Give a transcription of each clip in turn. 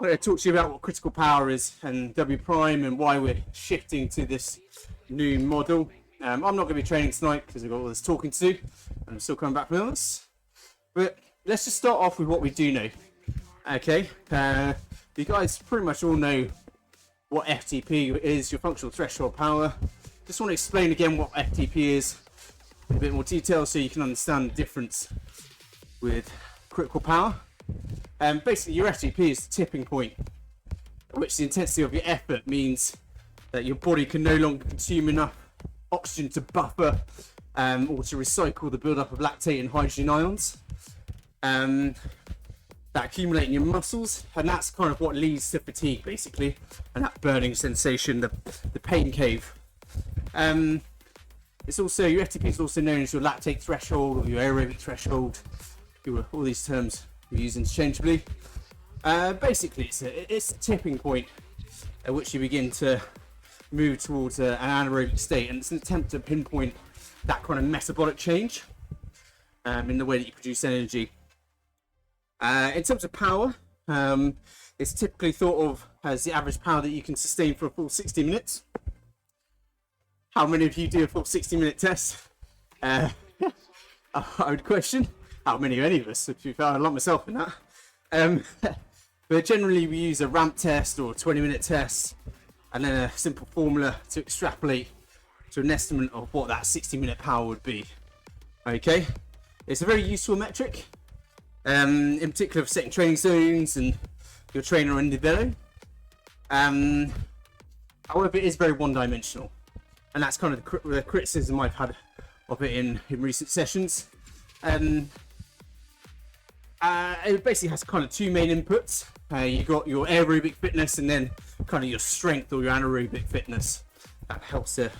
I'm going to talk to you about what critical power is and W prime and why we're shifting to this new model. I'm not going to be training tonight because I've got all this talking to do and I'm still coming back from illness. But let's just start off with what we do know. Okay, you guys pretty much all know what FTP is, your functional threshold power. Just want to explain again what FTP is in a bit more detail so you can understand the difference with critical power. Basically, your FTP is the tipping point at which the intensity of your effort means that your body can no longer consume enough oxygen to buffer or to recycle the buildup of lactate and hydrogen ions that accumulate in your muscles, and that's kind of what leads to fatigue, basically, and that burning sensation, the pain cave. It's also, your FTP is also known as your lactate threshold or your aerobic threshold. All these terms we use interchangeably. Basically, it's a tipping point at which you begin to move towards an anaerobic state, and it's an attempt to pinpoint that kind of metabolic change in the way that you produce energy. In terms of power, it's typically thought of as the average power that you can sustain for a full 60 minutes. How many of you do a full 60-minute test? I would question how many of any of us, if you felt I lump myself in that. But generally we use a ramp test or a 20-minute test and then a simple formula to extrapolate to an estimate of what that 60-minute power would be. Okay, it's a very useful metric, in particular for setting training zones and your trainer on Indivelo. However, it is very one-dimensional, and that's kind of the criticism I've had of it in recent sessions. It basically has kind of two main inputs. You got your aerobic fitness and then kind of your strength or your anaerobic fitness. That helps to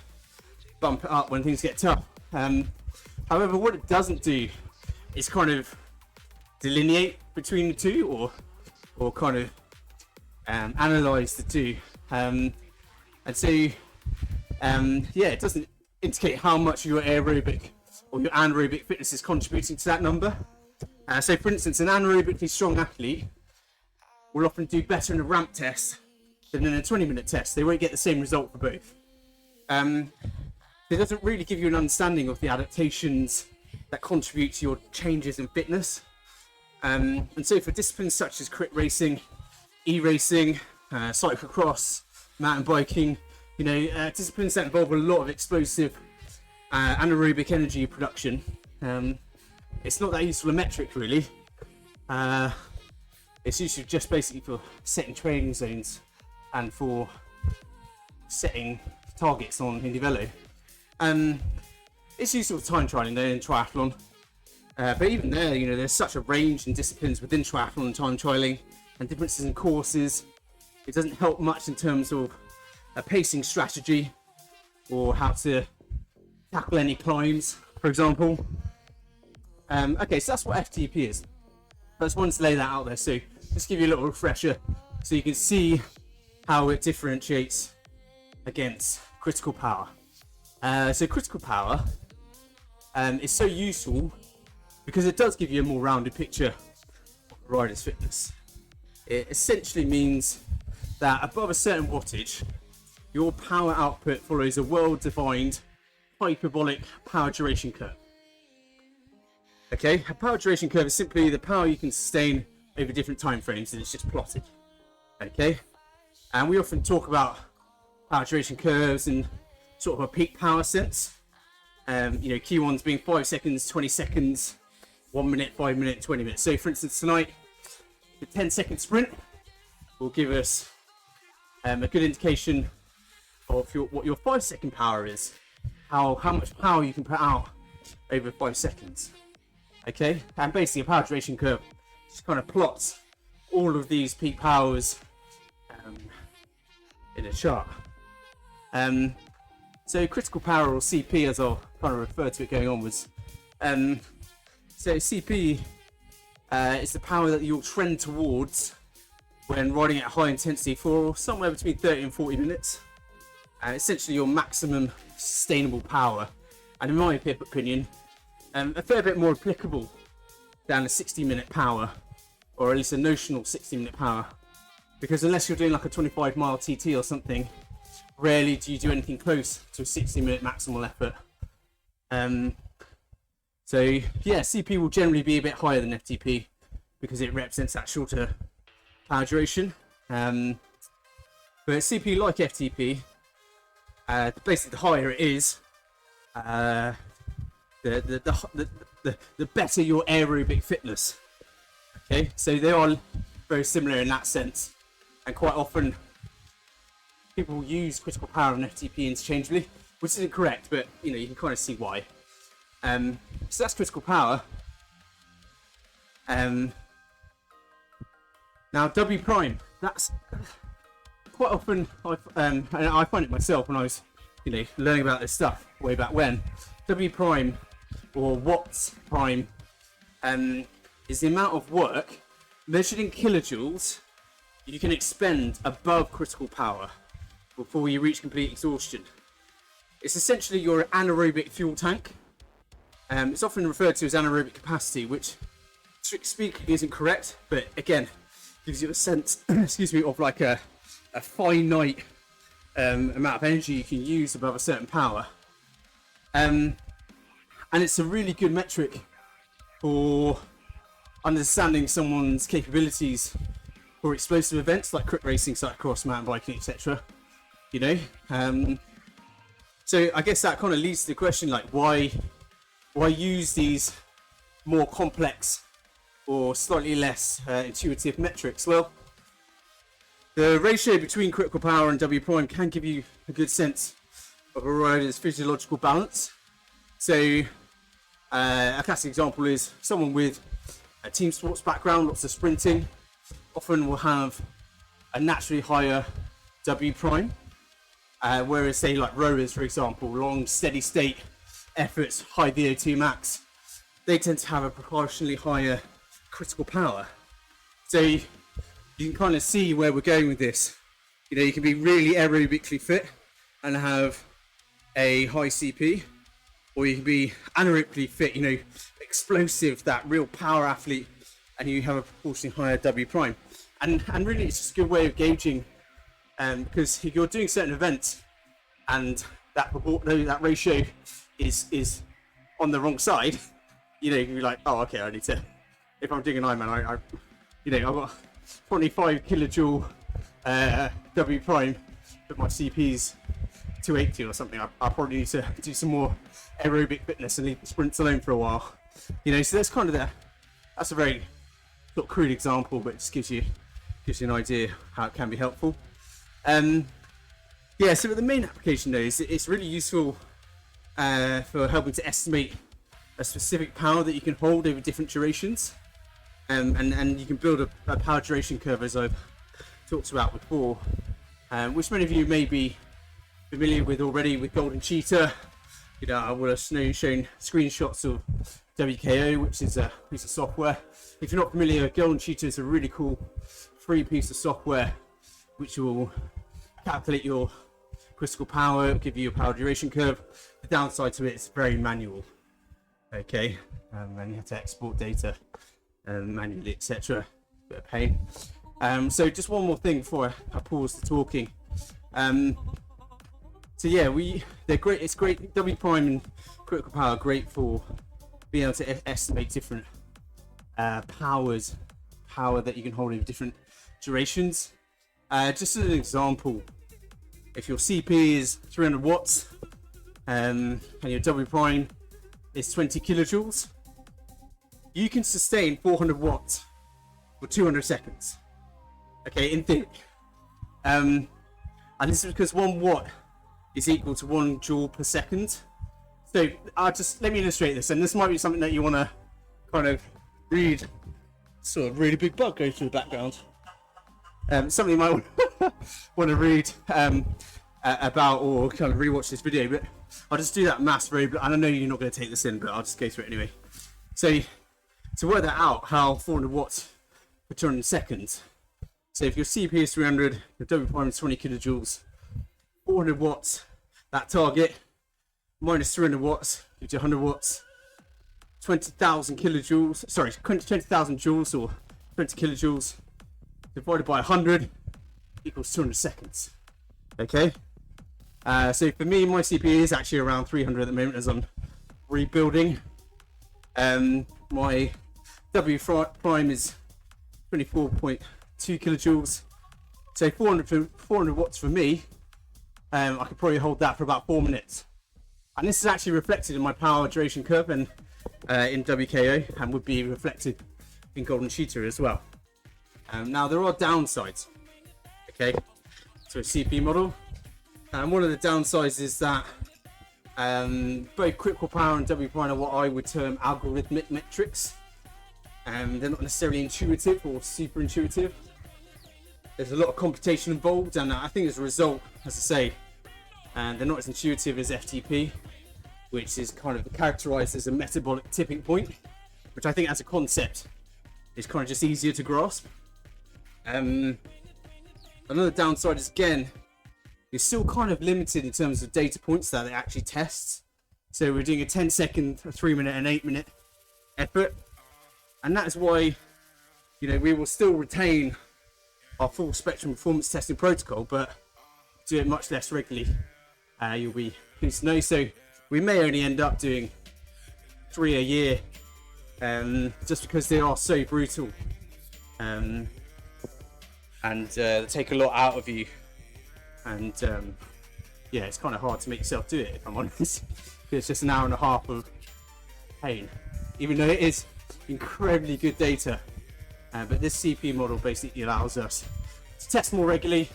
bump it up when things get tough. However, what it doesn't do is kind of delineate between the two or kind of analyze the two. And so, yeah, it doesn't indicate how much your aerobic or your anaerobic fitness is contributing to that number. So, for instance, an anaerobically strong athlete will often do better in a ramp test than in a 20-minute test. They won't get the same result for both. It doesn't really give you an understanding of the adaptations that contribute to your changes in fitness. And so for disciplines such as crit racing, e-racing, cyclocross, mountain biking, disciplines that involve a lot of explosive anaerobic energy production, it's not that useful a metric really. It's useful just basically for setting training zones and for setting targets on Indivelo. It's useful for time trialing though in triathlon. But even there, there's such a range in disciplines within triathlon and time trialing and differences in courses. It doesn't help much in terms of a pacing strategy or how to tackle any climbs, for example. Okay, so that's what FTP is. I just wanted to lay that out there, so just give you a little refresher so you can see how it differentiates against critical power. So critical power is so useful because it does give you a more rounded picture of the rider's fitness. It essentially means that above a certain wattage, your power output follows a well-defined hyperbolic power duration curve. Okay, a power duration curve is simply the power you can sustain over different time frames, and it's just plotted. Okay, and we often talk about power duration curves in sort of a peak power sense. Key ones being 5 seconds, 20 seconds, 1 minute, 5 minutes, 20 minutes. So for instance, tonight, the 10-second sprint will give us a good indication of what your 5-second power is, how much power you can put out over 5 seconds. Okay, and basically a power duration curve just kind of plots all of these peak powers in a chart. So critical power, or CP as I'll kind of refer to it going onwards. So CP is the power that you'll trend towards when riding at high intensity for somewhere between 30 and 40 minutes. Essentially your maximum sustainable power. And in my opinion, a fair bit more applicable than a 60-minute power, or at least a notional 60-minute power because unless you're doing like a 25-mile TT or something, rarely do you do anything close to a 60-minute maximal effort. So yeah, CP will generally be a bit higher than FTP because it represents that shorter power duration. But CP, like FTP, basically the higher it is, the better your aerobic fitness. Okay, so they are very similar in that sense, and quite often people use critical power and FTP interchangeably, which isn't correct, but you can kind of see why. So that's critical power. Now W prime, that's quite often and I find it myself when I was learning about this stuff way back when. W prime, or watts prime, is the amount of work measured in kilojoules you can expend above critical power before you reach complete exhaustion. It's essentially your anaerobic fuel tank. It's often referred to as anaerobic capacity, which, strictly speaking, isn't correct, but again, gives you a sense, excuse me, of like a finite amount of energy you can use above a certain power. And it's a really good metric for understanding someone's capabilities for explosive events like crit racing, cyclocross, mountain biking, etc. So I guess that kind of leads to the question, like, why use these more complex or slightly less intuitive metrics? Well, the ratio between critical power and W prime can give you a good sense of a rider's physiological balance. So a classic example is someone with a team sports background, lots of sprinting, often will have a naturally higher W prime, whereas say like rowers, for example, long steady state efforts, high VO2 max, they tend to have a proportionally higher critical power. So you can kind of see where we're going with this. You can be really aerobically fit and have a high CP, or you can be anaerobically fit, explosive, that real power athlete, and you have a proportionally higher W prime. And really it's just a good way of gauging, because if you're doing certain events and that ratio is on the wrong side, you can be like, oh, okay, I need to, if I'm doing an Ironman, I've got 25 kilojoule W prime, but my CP's 280 or something. I probably need to do some more aerobic fitness and leave the sprints alone for a while. So that's kind of that's a very sort of crude example, but it just gives you an idea how it can be helpful. Yeah, so the main application though is it's really useful for helping to estimate a specific power that you can hold over different durations, and you can build a power duration curve, as I've talked about before, which many of you may be familiar with already with Golden Cheetah. I would have shown screenshots of WKO, which is a piece of software. If you're not familiar, Golden Cheetah is a really cool free piece of software which will calculate your critical power, give you a power duration curve. The downside to it is very manual, okay, and you have to export data manually, etc. Bit of pain. So just one more thing before I pause the talking. So yeah, they're great. It's great. W prime and critical power are great for being able to estimate different power that you can hold over different durations. Just as an example, if your CP is 300 watts and your W prime is 20 kilojoules, you can sustain 400 watts for 200 seconds. Okay, in theory. And this is because 1 watt is equal to 1 joule per second. So let me illustrate this, and this might be something that you want to kind of read. Sort of really big bug goes through the background. Something you might want to read about, or kind of rewatch this video, but I'll just do that maths very, and I know you're not going to take this in, but I'll just go through it anyway. So to work that out, how 400 watts for 200 seconds. So if your CP is 300, your W prime is 20 kilojoules, 400 watts, that target, minus 300 watts, gives you 100 watts, 20,000 kilojoules, sorry, 20,000 joules or 20 kilojoules, divided by 100, equals 200 seconds. Okay. So for me, my CPU is actually around 300 at the moment as I'm rebuilding. My W prime is 24.2 kilojoules. So 400 watts for me. I could probably hold that for about 4 minutes. And this is actually reflected in my power duration curve and in WKO, and would be reflected in Golden Cheetah as well. Now there are downsides. Okay, so a CPU model. And one of the downsides is that both critical power and W prime are what I would term algorithmic metrics. They're not necessarily intuitive or super intuitive. There's a lot of computation involved, and I think as a result, as I say, they're not as intuitive as FTP, which is kind of characterized as a metabolic tipping point, which I think as a concept is kind of just easier to grasp. Another downside is, again, you're still kind of limited in terms of data points that it actually tests. So we're doing a 10-second, a 3-minute, and 8-minute effort, and that's why, you know, we will still retain our full spectrum performance testing protocol, but do it much less regularly. You'll be pleased to know. So we may only end up doing 3 a year, just because they are so brutal, and they take a lot out of you. And yeah, it's kind of hard to make yourself do it, if I'm honest. It's just an hour and a half of pain, even though it is incredibly good data. But this CPU model basically allows us to test more regularly,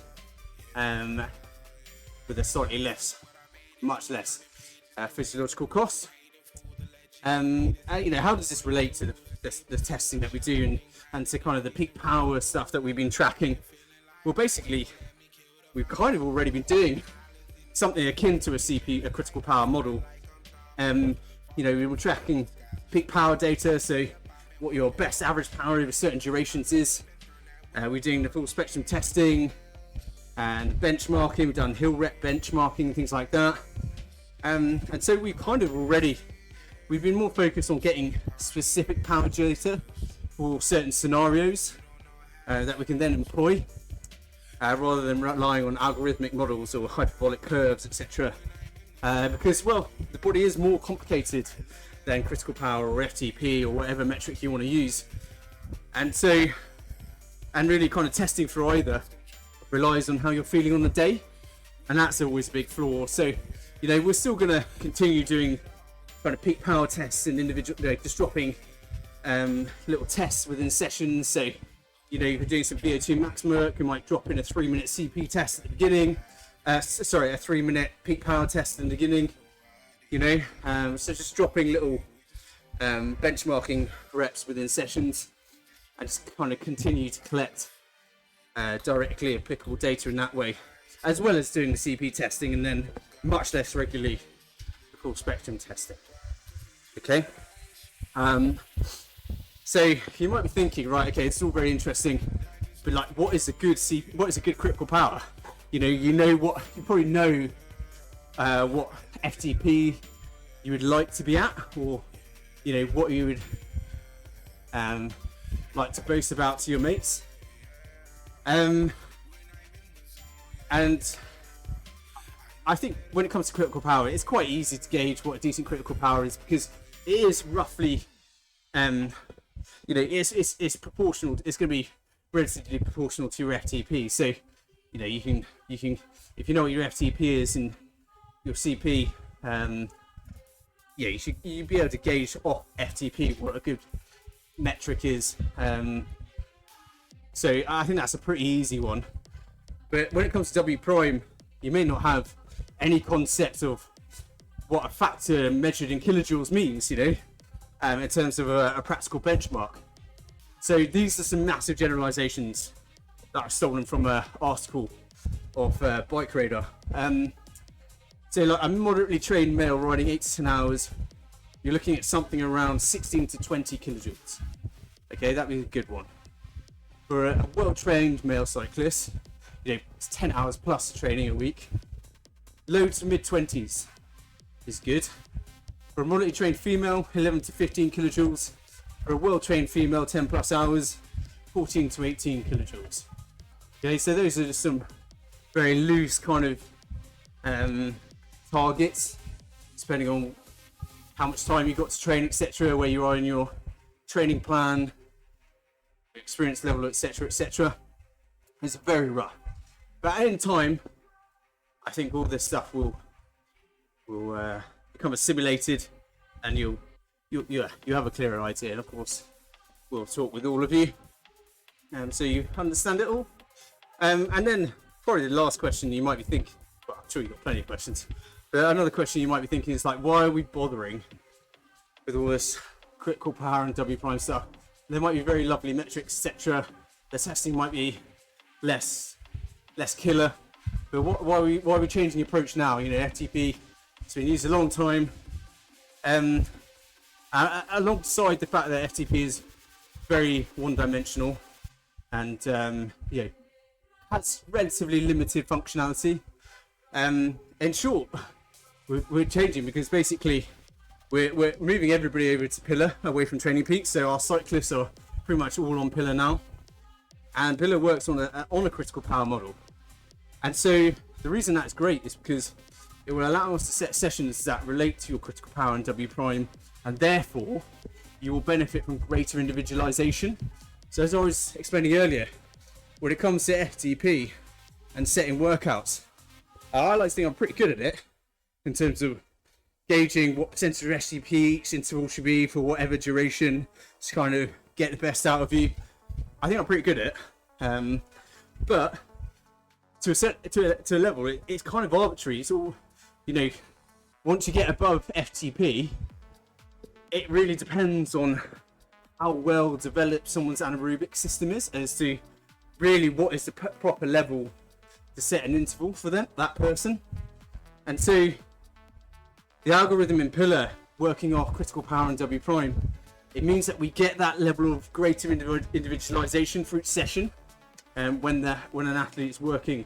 with a slightly much less physiological cost. You know, how does this relate to the testing that we do and to kind of the peak power stuff that we've been tracking? Well, basically, we've kind of already been doing something akin to a critical power model. You know, we were tracking peak power data, so what your best average power over certain durations is. We're doing the full spectrum testing and benchmarking. We've done hill rep benchmarking, things like that. And so we've been more focused on getting specific power data for certain scenarios that we can then employ, rather than relying on algorithmic models or hyperbolic curves, etc. Because, well, the body is more complicated than critical power or FTP or whatever metric you want to use. And so, and really kind of testing for either relies on how you're feeling on the day. And that's always a big flaw. So, you know, we're still going to continue doing kind of peak power tests and individual, you know, just dropping little tests within sessions. So, you know, if you're doing some VO2 max work, you might drop in a 3-minute CP test at the beginning. A 3-minute peak power test in the beginning. You know, so just dropping little benchmarking reps within sessions, and just kind of continue to collect directly applicable data in that way, as well as doing the CP testing, and then much less regularly the full spectrum testing. Okay. So you might be thinking, right, okay, it's all very interesting, but like, what is a good critical power? You probably know what FTP you would like to be at, or you know what you would like to boast about to your mates. And I think when it comes to critical power, it's quite easy to gauge what a decent critical power is, because it is roughly, you know, it's proportional. It's going to be relatively proportional to your FTP. So, you know, you can if you know what your FTP is and your CP, yeah, you'd be able to gauge off FTP what a good metric is. So I think that's a pretty easy one. But when it comes to W prime, you may not have any concept of what a factor measured in kilojoules means, you know, in terms of a practical benchmark. So these are some massive generalizations that are stolen from an article of Bike Radar. So like a moderately trained male riding 8 to 10 hours, you're looking at something around 16 to 20 kilojoules. Okay, that'd be a good one. For a well-trained male cyclist, you know, it's 10 hours plus training a week. Low to mid-20s is good. For a moderately trained female, 11 to 15 kilojoules. For a well-trained female, 10 plus hours, 14 to 18 kilojoules. Okay, so those are just some very loose kind of targets, depending on how much time you've got to train, etc., where you are in your training plan, experience level, etc., etc. It's very rough. But in time, I think all this stuff will become assimilated, and you'll have a clearer idea. And of course, we'll talk with all of you, so you understand it all. And then probably the last question you might be thinking, well, I'm sure you've got plenty of questions, but another question you might be thinking is like, why are we bothering with all this critical power and W prime stuff? There might be very lovely metrics, etc. The testing might be less killer, but why are we changing the approach now? You know, FTP, it's been used a long time, alongside the fact that FTP is very one-dimensional and you know, has relatively limited functionality. In short, we're changing because basically we're moving everybody over to Pillar, away from Training Peaks. So our cyclists are pretty much all on Pillar now, and Pillar works on a critical power model. And so the reason that's great is because it will allow us to set sessions that relate to your critical power and W prime, and therefore you will benefit from greater individualization. So as I was explaining earlier, when it comes to FTP and setting workouts, I like to think I'm pretty good at it in terms of gauging what percentage of FTP each interval should be for whatever duration to kind of get the best out of you. I think I'm pretty good at it, but to a level, it's kind of arbitrary. It's all, you know, once you get above FTP, it really depends on how well developed someone's anaerobic system is as to really what is the proper level to set an interval for that person. And so the algorithm in Pillar, working off critical power and W prime, it means that we get that level of greater individualization for each session, when an athlete is working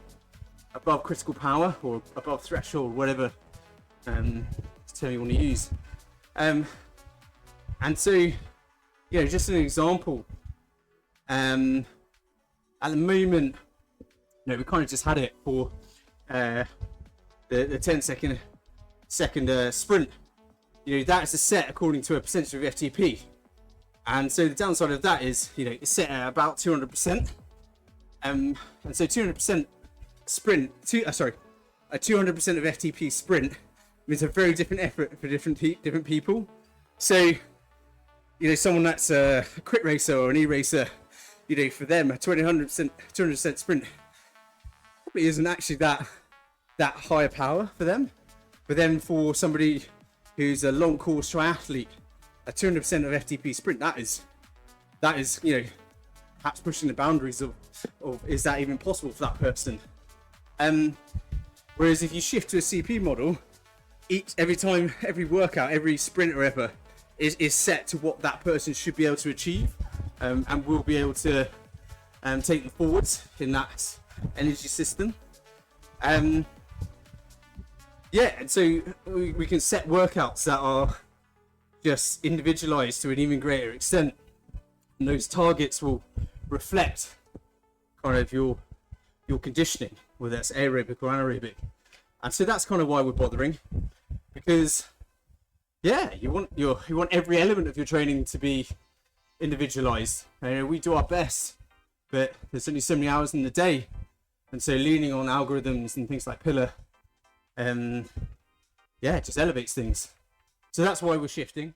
above critical power or above threshold, whatever term you want to use. And so, you know, just an example, at the moment, you know, we kind of just had it for the 10-second sprint. You know, that is set according to a percentage of FTP, and so the downside of that is, you know, it's set at about 200%, and so 200% sprint, a 200% of FTP sprint means a very different effort for different people. So, you know, someone that's a crit racer or an e-racer, you know, for them a 200% sprint probably isn't actually that higher power for them. But then for somebody who's a long course triathlete, a 200% of FTP sprint, that is, you know, perhaps pushing the boundaries of is that even possible for that person? Whereas if you shift to a CP model, every workout, every sprint or ever is set to what that person should be able to achieve, and will be able to take them forwards in that energy system. Yeah, and so we can set workouts that are just individualized to an even greater extent, and those targets will reflect kind of your conditioning, whether that's aerobic or anaerobic. And so that's kind of why we're bothering, because yeah, you want every element of your training to be individualized. We do our best, but there's only so many hours in the day, and so leaning on algorithms and things like Pillar, yeah, it just elevates things. So that's why we're shifting.